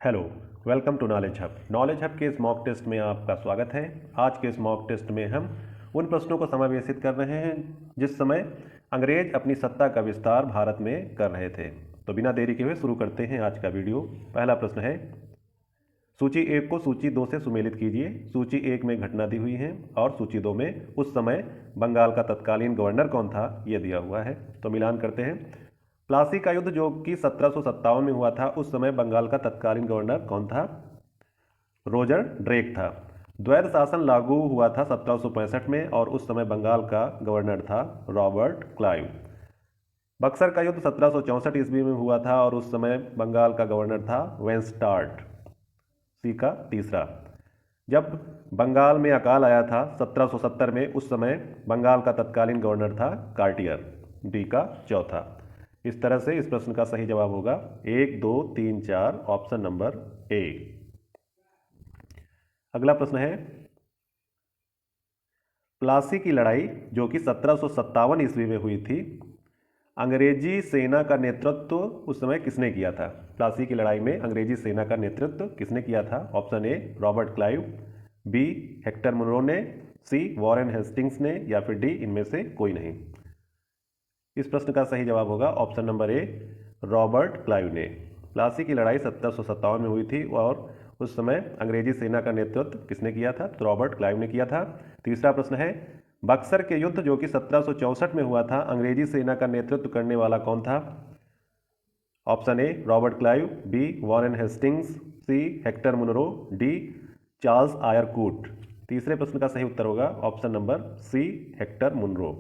Hello, welcome to knowledge hub. Knowledge hub के इस mock test में आपका स्वागत है। आज के इस मॉक टेस्ट में हम उन प्रश्नों को समावेशित कर रहे हैं जिस समय अंग्रेज अपनी सत्ता का विस्तार भारत में कर रहे थे। तो बिना देरी के हुए शुरू करते हैं आज का वीडियो। पहला प्रश्न है, सूची 1 को सूची 2 से सुमेलित कीजिए। सूची 1 में घटना दी हुई है और सूची 2 में उस समय बंगाल का तत्कालीन गवर्नर कौन था यह दिया हुआ है। तो मिलान करते हैं। प्लासी का युद्ध जो कि 1757 में हुआ था, उस समय बंगाल का तत्कालीन गवर्नर कौन था? रोजर ड्रेक था। द्वैध शासन लागू हुआ था 1765 में और उस समय बंगाल का गवर्नर था रॉबर्ट क्लाइव। बक्सर का युद्ध 1764 ईस्वी में हुआ था और उस समय बंगाल का गवर्नर था वेंस्टार्ट। सी का तीसरा। जब बंगाल में अकाल आया था 1770 में, उस समय बंगाल का तत्कालीन गवर्नर था कार्टियर। डी का चौथा। इस तरह से इस प्रश्न का सही जवाब होगा 1, 2, 3, 4, ऑप्शन नंबर ए। अगला प्रश्न है, प्लासी की लड़ाई जो कि 1757 ईस्वी में हुई थी, अंग्रेजी सेना का नेतृत्व उस समय किसने किया था? प्लासी की लड़ाई में अंग्रेजी सेना का नेतृत्व किसने किया था? Option A Robert Clive, B Hector Munro ने, सी वॉरेन हेस्टिंग्स ने, या फिर डी इनमें से कोई नहीं। इस प्रश्न का सही जवाब होगा ऑप्शन नंबर ए रॉबर्ट क्लाइव ने। प्लासी की लड़ाई 1757 में हुई थी और उस समय अंग्रेजी सेना का नेतृत्व किसने किया था? तो रॉबर्ट क्लाइव ने किया था। तीसरा प्रश्न है, बक्सर के युद्ध जो कि 1764 में हुआ था, अंग्रेजी सेना का नेतृत्व करने वाला कौन था? Option A Robert Clive, B Warren Hastings, C Hector Munro, D Charles Eyre Coote. तीसरे प्रश्न का सही उत्तर होगा option number C Hector Munro.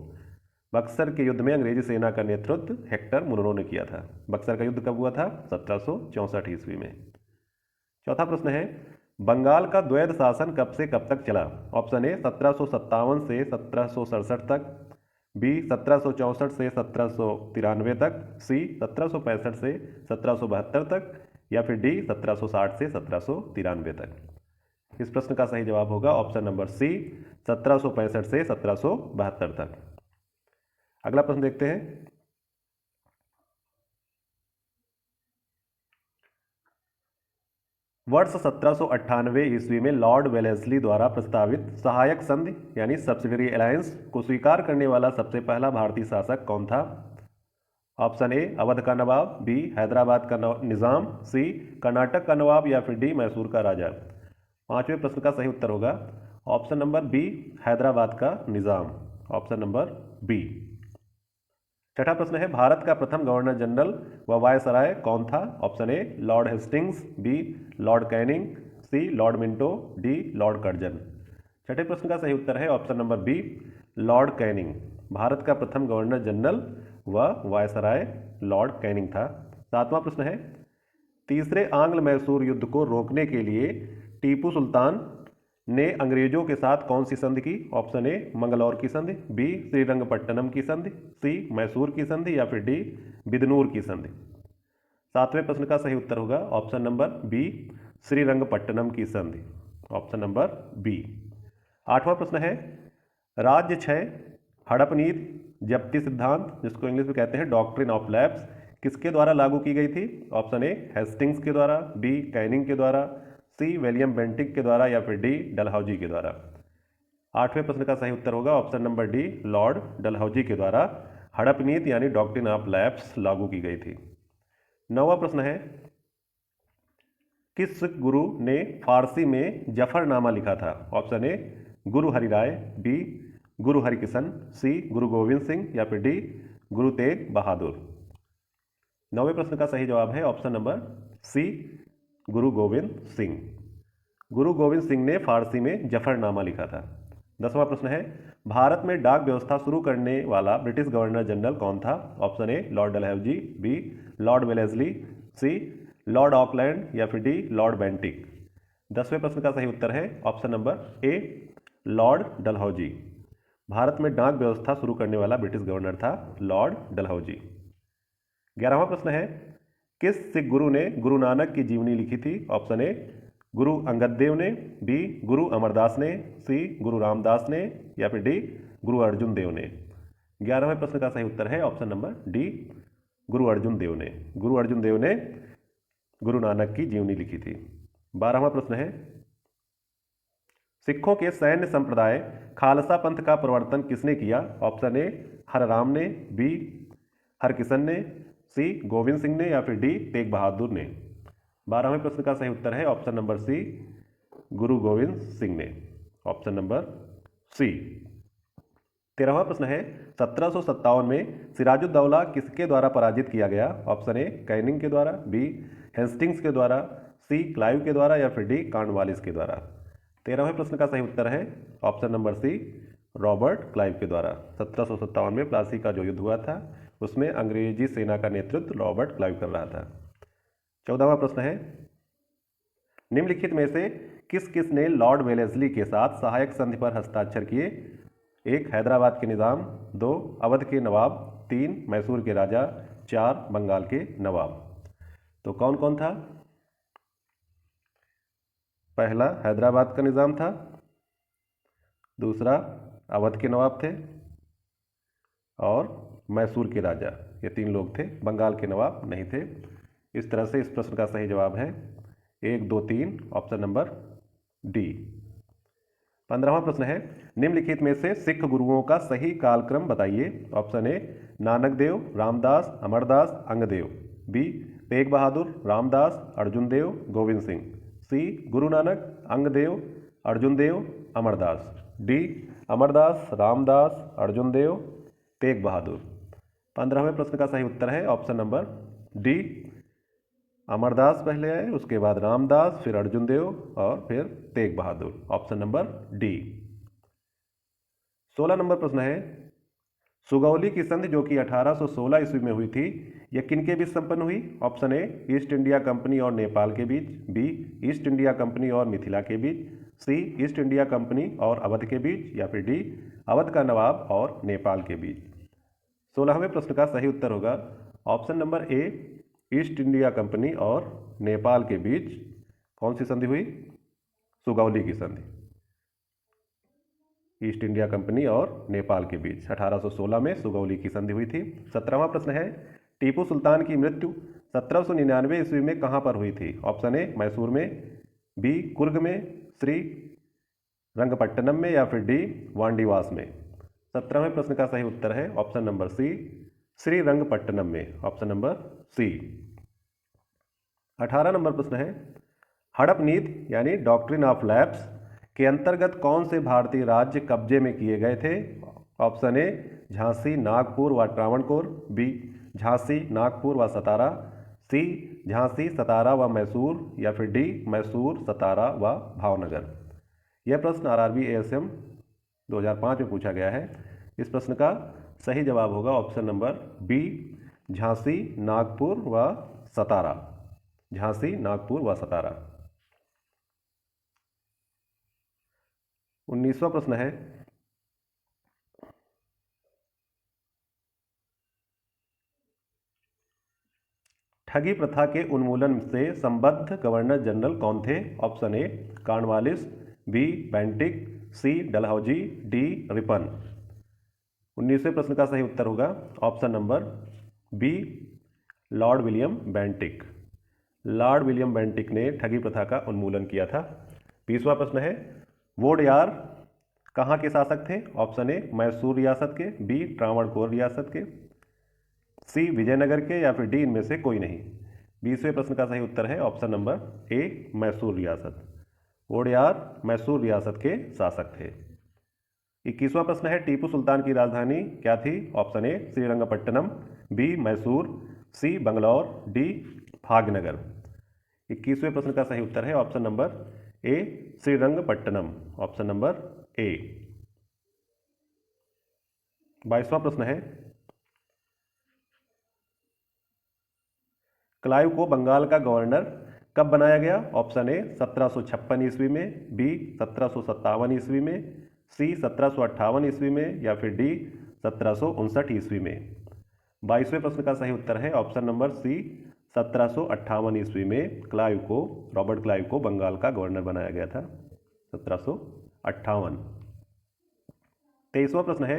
Buxar के युद्ध में अंग्रेजी सेना का नेतृत्व हेक्टर मुनरो ने किया था। बक्सर का युद्ध कब हुआ था? 1764 ईस्वी में। चौथा प्रश्न है, बंगाल का द्वैध शासन कब से कब तक चला? ऑप्शन ए 1757 से 1767 तक, बी 1764 से 1793 तक, सी 1765 से 1772 तक, या फिर डी 1760 से 1793 तक। इस प्रश्न का सही जवाब होगा ऑप्शन नंबर सी 1765 से 1772 तक। अगला प्रश्न देखते हैं, वर्ष 1798 ईस्वी में लॉर्ड वेलेस्ली द्वारा प्रस्तावित सहायक संधि यानी सब्सिडरी अलायंस को स्वीकार करने वाला सबसे पहला भारतीय शासक कौन था? ऑप्शन ए अवध का नवाब, बी हैदराबाद का निजाम, सी कर्नाटक का नवाब, या फिर डी मैसूर का राजा। पांचवें प्रश्न का सही उत्तर होगा ऑप्शन नंबर बी हैदराबाद का निजाम। Option number B. छठा प्रश्न है, भारत का प्रथम गवर्नर जनरल व वायसराय कौन था? Option A Lord Hastings, B Lord Canning, C Lord Minto, D Lord Curzon. छठे प्रश्न का सही उत्तर है option number B Lord Canning. Bharat का प्रथम गवर्नर जनरल व वायसराय लॉर्ड कैनिंग था। सातवां प्रश्न है, तीसरे आंग्ल मैसूर युद्ध को रोकने के लिए टीपू सुल्तान ने अंग्रेजों के साथ कौन सी संधि की? ऑप्शन ए मंगलौर की संधि, बी श्रीरंगपट्टनम की संधि, सी मैसूर की संधि, या फिर डी बिदनूर की संधि। सातवें प्रश्न का सही उत्तर होगा ऑप्शन नंबर बी श्रीरंगपट्टनम की संधि। Option number B. आठवां प्रश्न है, राज्य क्षय, हड़प नीति, जब्ती सिद्धांत जिसको इंग्लिश में कहते हैं डॉक्ट्रिन ऑफ लैप्स, किसके द्वारा लागू की गई थी? ऑप्शन ए हेस्टिंग्स के द्वारा, बी कैनिंग के द्वारा, सी विलियम बेंटिक के द्वारा, या फिर डी डलहौजी के द्वारा। आठवें प्रश्न का सही उत्तर होगा option number D Lord Dalhousie के द्वारा हड़प नीति यानी डॉक्ट्रिन ऑफ लैप्स लागू की गई थी। नौवां प्रश्न है, किस सिख गुरु ने फारसी में जफरनामा लिखा था? ऑप्शन ए गुरु हरिराय, बी गुरु हरिकिशन, सी गुरु गोविंद सिंह, या फिर डी गुरु तेग बहादुर। नौवें प्रश्न का सही जवाब है ऑप्शन नंबर सी गुरु गोविंद सिंह। गुरु गोविंद सिंह ने फारसी में जफरनामा लिखा था। 10वां प्रश्न है, भारत में डाक व्यवस्था शुरू करने वाला ब्रिटिश गवर्नर जनरल कौन था? Option A Lord Dalhousie, B Lord Wellesley, C Lord Auckland, या फिर डी लॉर्ड बेंटिक। 10वें प्रश्न का सही उत्तर है option number A Lord Dalhousie. Bharat में डाक व्यवस्था शुरू करने वाला ब्रिटिश गवर्नर था लॉर्ड डलहौजी। 11वां प्रश्न है, किस सिख गुरु ने गुरु नानक की जीवनी लिखी थी? ऑप्शन ए गुरु अंगद देव ने, बी गुरु अमरदास ने, सी गुरु रामदास ने, या फिर डी गुरु अर्जुन देव ने। 11वें प्रश्न का सही उत्तर है ऑप्शन नंबर डी गुरु अर्जुन देव ने। गुरु अर्जुन देव ने गुरु नानक की जीवनी लिखी थी। 12वां प्रश्न है, सिखों के सैन्य संप्रदाय खालसा पंथ का प्रवर्तन किसने किया? ऑप्शन ए हरराम ने, बी हरकिशन ने, सी गोविंद सिंह ने या फिर डी तेग बहादुर ने। 12वें प्रश्न का सही उत्तर है ऑप्शन नंबर सी, गुरु गोविंद सिंह ने। ऑप्शन नंबर सी। 13वां प्रश्न है, 1757 में सिराजुद्दौला किसके द्वारा पराजित किया गया? ऑप्शन ए कैनिंग के द्वारा, बी हेस्टिंग्स के द्वारा, सी क्लाइव के द्वारा या फिर डी कॉर्नवालिस के द्वारा। 13वें प्रश्न का सही उत्तर है option number C, Robert Clive के द्वारा। 1757 में प्लासी का जो युद्ध हुआ था उसमें अंग्रेजी सेना का नेतृत्व रॉबर्ट क्लाइव कर रहा था। 14वां प्रश्न है, निम्नलिखित में से किस किस ने लॉर्ड वेलेस्ली के साथ सहायक संधि पर हस्ताक्षर किए? 1 हैदराबाद के निज़ाम, 2 अवध के नवाब, 3 मैसूर के राजा, 4 बंगाल के नवाब। तो कौन कौन था? पहला हैदराबाद का निज़ाम था, दूसरा अवध के नवाब थे और मैसूर के राजा, ये 3 लोग थे, बंगाल के नवाब नहीं थे। इस तरह से इस प्रश्न का सही जवाब है 1, 2, 3 ऑप्शन नंबर डी। 15वां प्रश्न है, निम्नलिखित में से सिख गुरुओं का सही कालक्रम बताइए। Option A Nanak Dev, Ramdas, Amardas, Angdev, B Tegh Bahadur, Ramdas, Arjun Dev, Govind Singh, C Guru Nanak, Angdev, Arjun Dev, Amardas, D Amardas, Ramdas, Arjun Dev, Tegh Bahadur. 15वें प्रश्न का सही उत्तर है ऑप्शन नंबर डी, अमरदास पहले आए, उसके बाद रामदास, फिर अर्जुन देव और फिर Tegh Bahadur. Option number D. 16 नंबर प्रश्न है, सुगौली की संधि जो कि 1816 ईस्वी में हुई थी, यह किनके बीच संपन्न हुई? Option A east India company और नेपाल के बीच, बी ईस्ट इंडिया कंपनी और मिथिला के बीच, सी ईस्ट इंडिया कंपनी और अवध के बीच या फिर डी अवध का नवाब और नेपाल के बीच। 16वें प्रश्न का सही उत्तर होगा ऑप्शन नंबर ए, ईस्ट इंडिया कंपनी और नेपाल के बीच कौन सी संधि हुई? सुगौली की संधि। ईस्ट इंडिया कंपनी और नेपाल के बीच 1816 में सुगौली की संधि हुई थी। 17वां प्रश्न है, टीपू सुल्तान की मृत्यु 1799 ईस्वी में कहां पर हुई थी? ऑप्शन ए मैसूर में, बी कुर्ग में, सी रंगपट्टनम में या फिर डी वांडीवास में। 17वें प्रश्न का सही उत्तर है ऑप्शन नंबर सी, श्रीरंगपट्टनम में। ऑप्शन नंबर सी। 18 नंबर प्रश्न है, हड़प नीति यानी डॉक्ट्रिन ऑफ लैप्स के अंतर्गत कौन से भारतीय राज्य कब्जे में किए गए थे? ऑप्शन ए झांसी, नागपुर व ट्रावणकोर, बी झांसी, नागपुर व सतारा, सी झांसी, सतारा व मैसूर या फिर डी मैसूर, सतारा व भावनगर। यह प्रश्न आरआरबी एएसएम 2005 में पूछा गया है। इस प्रश्न का सही जवाब होगा option number B, Jhansi, Nagpur व सतारा। झांसी, नागपुर व सतारा। 19वां प्रश्न है, ठगी प्रथा के उन्मूलन से संबद्ध गवर्नर जनरल कौन थे? Option A Cornwallis, B Bentinck, C Dalhousie, D Ripon. 19वें प्रश्न का सही उत्तर होगा option number B, Lord William Bentinck. Lord William Bentinck ने ठगी प्रथा का उन्मूलन किया था। 20वां प्रश्न है, वोडेयार कहाँ के शासक थे? ऑप्शन ए मैसूर रियासत के, बी ट्रावणकोर रियासत के, सी विजयनगर के या फिर डी इनमें से कोई नहीं। 20वें प्रश्न का सही उत्तर है ऑप्शन नंबर ए मैसूर रियासत। वोडेयार मैसूर रियासत के शासक थे। 21वां प्रश्न है, टीपू सुल्तान की राजधानी क्या थी? Option A Srirangapatnam, B Mysore, C Bangalore, D Bhagyanagar. 21वें प्रश्न का सही उत्तर है option number A Srirangapatnam. Option number A. 22वां प्रश्न है, क्लाइव को बंगाल का गवर्नर कब बनाया गया? ऑप्शन ए 1756 ईस्वी में, बी 1757 ईस्वी में, सी 1758 ईस्वी में या फिर डी 1759 ईस्वी में। 22वें प्रश्न का सही उत्तर है ऑप्शन नंबर सी, 1758 ईस्वी में रॉबर्ट क्लाइव को बंगाल का गवर्नर बनाया गया था। 1758। 23वां प्रश्न है,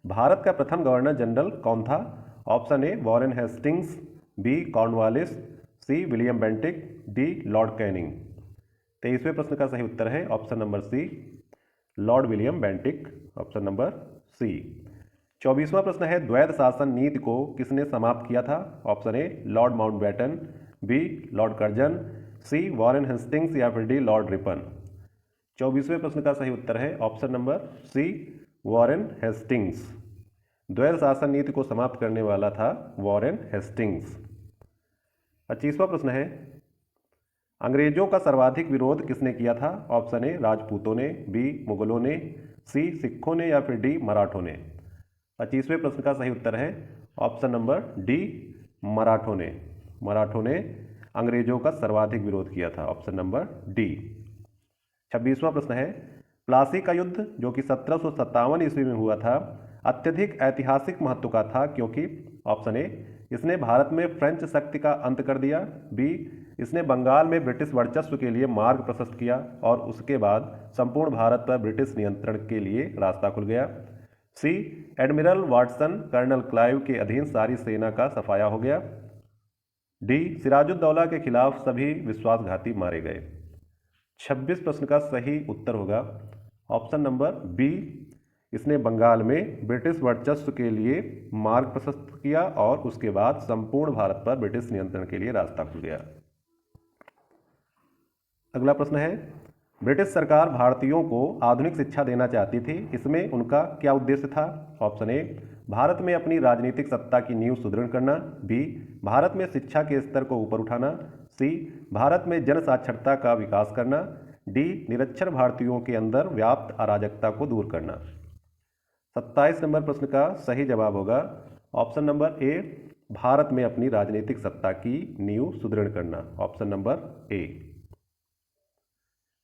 भारत का प्रथम गवर्नर जनरल कौन था? Option A Warren Hastings, B Cornwallis, C William Bentinck, D Lord Canning. 23वें प्रश्न का सही उत्तर है option number C, Lord William Bentinck, option number C. 24वां प्रश्न है द्वैध शासन नीति को किसने समाप्त किया था? Option A Lord Mountbatten, B Lord Curzon, C Warren Hastings या फिर डी लॉर्ड रिपन। 24वें प्रश्न का सही उत्तर है option number C, Warren Hastings. द्वैध शासन नीति को समाप्त करने वाला था वॉरेन हेस्टिंग्स। 25वां प्रश्न है अंग्रेजों का सर्वाधिक विरोध किसने किया था? ऑप्शन ए राजपूतों ने, बी मुगलों ने, सी सिखों ने या फिर डी मराठों ने। 25वें प्रश्न का सही उत्तर है ऑप्शन नंबर डी, मराठों ने। मराठों ने अंग्रेजों का सर्वाधिक विरोध किया था, ऑप्शन नंबर डी। 26वां प्रश्न है प्लासी का युद्ध जो कि 1757 ईस्वी में हुआ था अत्यधिक ऐतिहासिक महत्व का था क्योंकि ऑप्शन ए इसने भारत में फ्रेंच शक्ति का अंत कर दिया, बी इसने बंगाल में ब्रिटिश वर्चस्व के लिए मार्ग प्रशस्त किया और उसके बाद संपूर्ण भारत पर ब्रिटिश नियंत्रण के लिए रास्ता खुल गया, सी एडमिरल वाटसन कर्नल क्लाइव के अधीन सारी सेना का सफाया हो गया, डी सिराजुद्दौला के खिलाफ सभी विश्वासघाती मारे गए। 26 प्रश्न का सही उत्तर होगा ऑप्शन नंबर बी, इसने बंगाल में ब्रिटिश वर्चस्व के लिए मार्ग प्रशस्त किया और उसके बाद संपूर्ण भारत पर ब्रिटिश नियंत्रण के लिए रास्ता खुल गया। अगला प्रश्न है ब्रिटिश सरकार भारतीयों को आधुनिक शिक्षा देना चाहती थी, इसमें उनका क्या उद्देश्य था? ऑप्शन ए भारत में अपनी राजनीतिक सत्ता की नींव सुदृढ़ करना, बी भारत में शिक्षा के स्तर को ऊपर उठाना, सी भारत में जन साक्षरता का विकास करना, डी निरक्षर भारतीयों के अंदर व्याप्त अराजकता को दूर करना। 27 नंबर प्रश्न का सही जवाब होगा ऑप्शन नंबर ए, भारत में अपनी राजनीतिक सत्ता की नींव सुदृढ़ करना, ऑप्शन नंबर ए।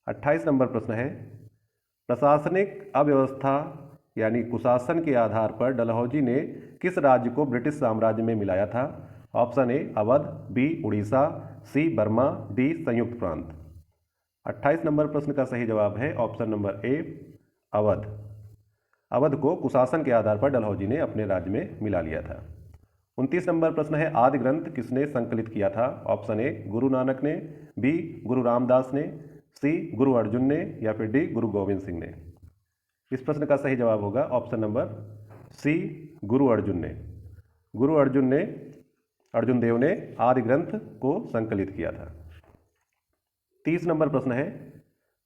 28 नंबर प्रश्न है प्रशासनिक अव्यवस्था यानी कुशासन के आधार पर डलहौजी ने किस राज्य को ब्रिटिश साम्राज्य में मिलाया था? Option A Awadh, B Orissa, C Burma, D संयुक्त प्रांत। 28 नंबर प्रश्न का सही जवाब है option number A, Awadh. Awadh को कुशासन के आधार पर डलहौजी ने अपने राज्य में मिला लिया था। 29 नंबर प्रश्न है आदि ग्रंथ किसने संकलित किया था? ऑप्शन ए गुरु नानक ने, बी गुरु रामदास ने, सी गुरु अर्जुन ने या फिर डी गुरु गोविंद सिंह ने। इस प्रश्न का सही जवाब होगा ऑप्शन नंबर सी, गुरु अर्जुन ने। गुरु अर्जुन ने, अर्जुन देव ने आदि ग्रंथ को संकलित किया था। 30 नंबर प्रश्न है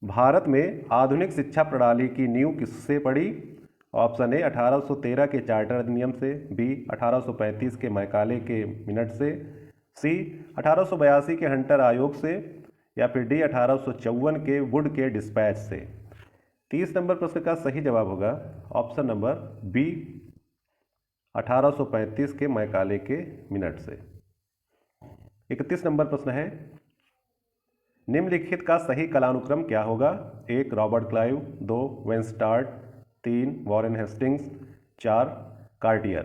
भारत में आधुनिक शिक्षा प्रणाली की नींव किससे पड़ी? ऑप्शन ए 1813 के चार्टर अधिनियम से, बी 1835 के मैकाले के मिनट से, सी 1882 के हंटर आयोग से या फिर डी 1854 के वुड के डिस्पैच से। 30 नंबर प्रश्न का सही जवाब होगा ऑप्शन नंबर बी, 1835 के मैकाले के मिनट से। 31 नंबर प्रश्न है निम्नलिखित का सही कालानुक्रम क्या होगा? 1 Robert Clive, 2 वेनस्टार्ट, 3 Warren Hastings, 4 Cartier.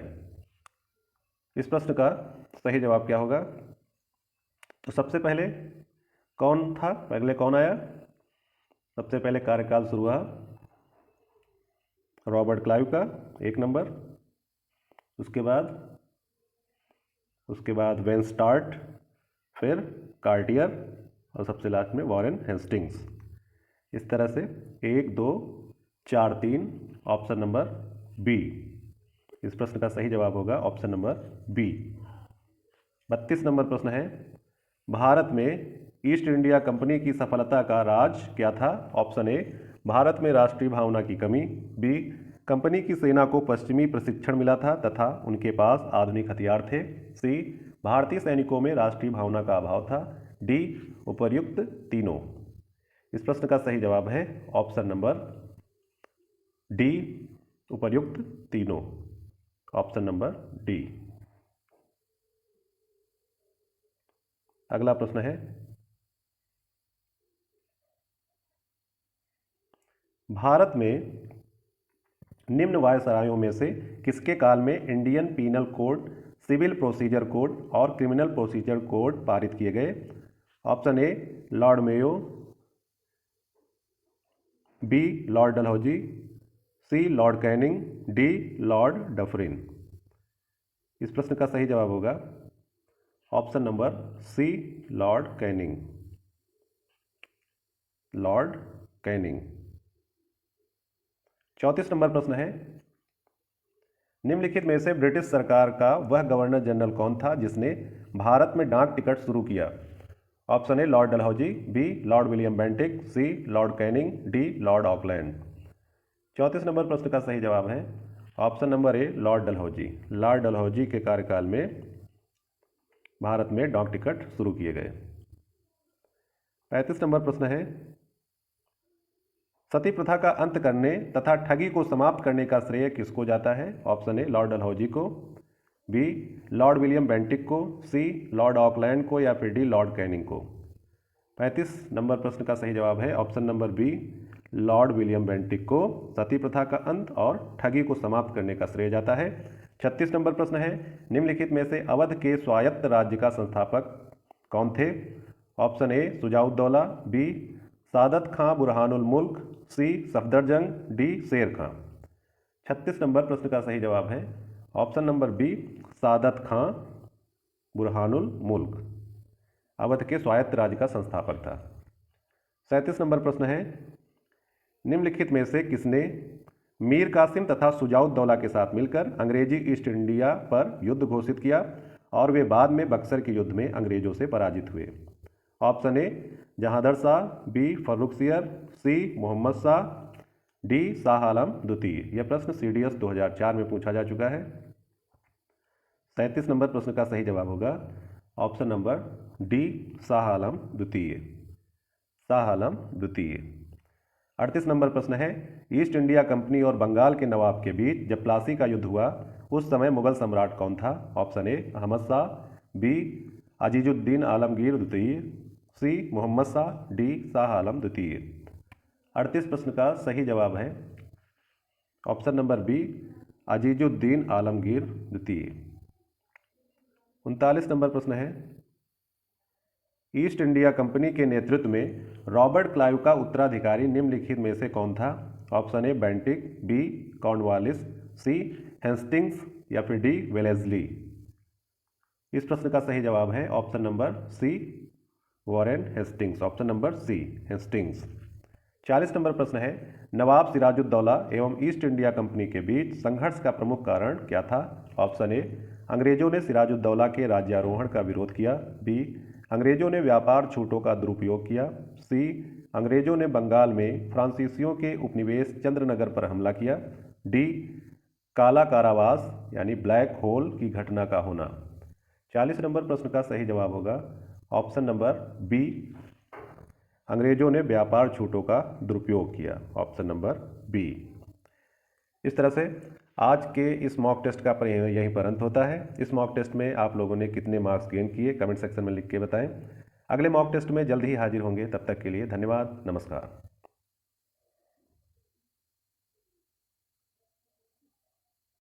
इस प्रश्न का सही जवाब क्या होगा? तो सबसे पहले कौन था, पहले कौन आया? सबसे पहले कार्यकाल शुरू हुआ रॉबर्ट क्लाइव का 1 नंबर, उसके बाद वेनस्टार्ट, फिर कार्टियर और सबसे लास्ट में वॉरेन हेस्टिंग्स। इस तरह से 1 2 4 3 ऑप्शन नंबर बी। इस प्रश्न का सही जवाब होगा ऑप्शन नंबर बी। 32 नंबर प्रश्न है भारत में ईस्ट इंडिया कंपनी की सफलता का राज क्या था? ऑप्शन ए भारत में राष्ट्रीय भावना की कमी, बी कंपनी की सेना को पश्चिमी प्रशिक्षण मिला था तथा उनके पास आधुनिक हथियार थे, सी भारतीय सैनिकों में राष्ट्रीय भावना का अभाव था, डी उपर्युक्त तीनों। इस प्रश्न का सही जवाब है ऑप्शन नंबर डी, उपर्युक्त तीनों, ऑप्शन नंबर डी। अगला प्रश्न है भारत में निम्न वायसरायों में से किसके काल में Indian penal code, civil procedure code और क्रिमिनल प्रोसीजर कोड पारित किए गए? Option A Lord Mayo, B Lord Dalhousie, C Lord Canning, D Lord Dufferin. इस प्रश्न का सही जवाब होगा option number C Lord Canning. Lord Canning. 34 number प्रश्न है, निम्नलिखित में से ब्रिटिश सरकार का वह गवर्नर जनरल कौन था जिसने भारत में डाक टिकट शुरू किया? Option A Lord Dalhousie, B Lord William Bentinck, C Lord Canning, D Lord Auckland. 34 number प्रश्न का सही जवाब है option number A Lord Dalhousie. Lord Dalhousie के कार्यकाल में भारत में डाक टिकट शुरू किए गए। 35 नंबर प्रश्न है, सती प्रथा का अंत करने तथा ठगी को समाप्त करने का श्रेय किसको जाता है? ऑप्शन ए लॉर्ड डलहौजी को, बी लॉर्ड विलियम बेंटिक को, सी लॉर्ड ऑकलैंड को, या फिर डी लॉर्ड कैनिंग को। 35 नंबर प्रश्न का सही जवाब है option number B Lord William Bentinck को सती प्रथा का अंत और ठगी को समाप्त करने का श्रेय जाता है। 36 नंबर प्रश्न है, निम्नलिखित में से अवध के स्वायत्त राज्य का संस्थापक कौन थे? ऑप्शन ए शुजाउद्दौला, बी सादत खां बुरहानुल मुल्क, सी सफदरजंग, डी शेर खां। 36 नंबर प्रश्न का सही जवाब है ऑप्शन नंबर बी सादत खां बुरहानुल मुल्क अवध के स्वायत्त राज्य का संस्थापक था। 37 नंबर प्रश्न है, निम्नलिखित में से किसने मीर कासिम तथा शुजाउद्दौला के साथ मिलकर अंग्रेजी ईस्ट इंडिया पर युद्ध घोषित किया और वे बाद में बक्सर के युद्ध में अंग्रेजों से पराजित हुए? Option A Jahandar Shah, B Farrukhsiyar, C Mohammad Shah, D Shah Alam द्वितीय। यह प्रश्न CDS 2004 में पूछा जा चुका है। 37 नंबर प्रश्न का सही जवाब होगा option number D Shah Alam द्वितीय। शाह आलम द्वितीय। 38 नंबर प्रश्न है, ईस्ट इंडिया कंपनी और बंगाल के नवाब के बीच जब प्लासी का युद्ध हुआ उस समय मुगल सम्राट कौन था? Option A Ahmad Shah, B Azizuddin Alamgir द्वितीय, सी मोहम्मद शाह, डी शाह आलम द्वितीय। 38 प्रश्न का सही जवाब है option number B Azizuddin Alamgir द्वितीय। 39 नंबर प्रश्न है, ईस्ट इंडिया कंपनी के नेतृत्व में रॉबर्ट क्लाइव का उत्तराधिकारी निम्नलिखित में से कौन था? Option A Bentinck, B Cornwallis, C Hastings, या फिर डी वेलेस्ली। इस प्रश्न का सही जवाब है option number C Warren Hastings. Option number C Hastings. 40 number प्रश्न है, नवाब सिराजुद्दौला एवं ईस्ट इंडिया कंपनी के बीच संघर्ष का प्रमुख कारण क्या था? ऑप्शन ए अंग्रेजों ने सिराजुद्दौला के राज्यारोहण का विरोध किया, बी अंग्रेजों ने व्यापार छूटों का दुरुपयोग किया, सी अंग्रेजों ने बंगाल में फ्रांसीसियों के उपनिवेश चंद्रनगर पर हमला किया, डी काला कारावास यानी ब्लैक होल की घटना का होना। 40 नंबर प्रश्न का सही जवाब होगा ऑप्शन नंबर बी अंग्रेजों ने व्यापार छूटों का दुरुपयोग किया। Option number B. इस तरह से आज के इस मॉक टेस्ट का यहीं पर अंत होता है। इस मॉक टेस्ट में आप लोगों ने कितने मार्क्स गेन किए कमेंट सेक्शन में लिख के बताएं। अगले मॉक टेस्ट में जल्द ही हाजिर होंगे, तब तक के लिए धन्यवाद, नमस्कार।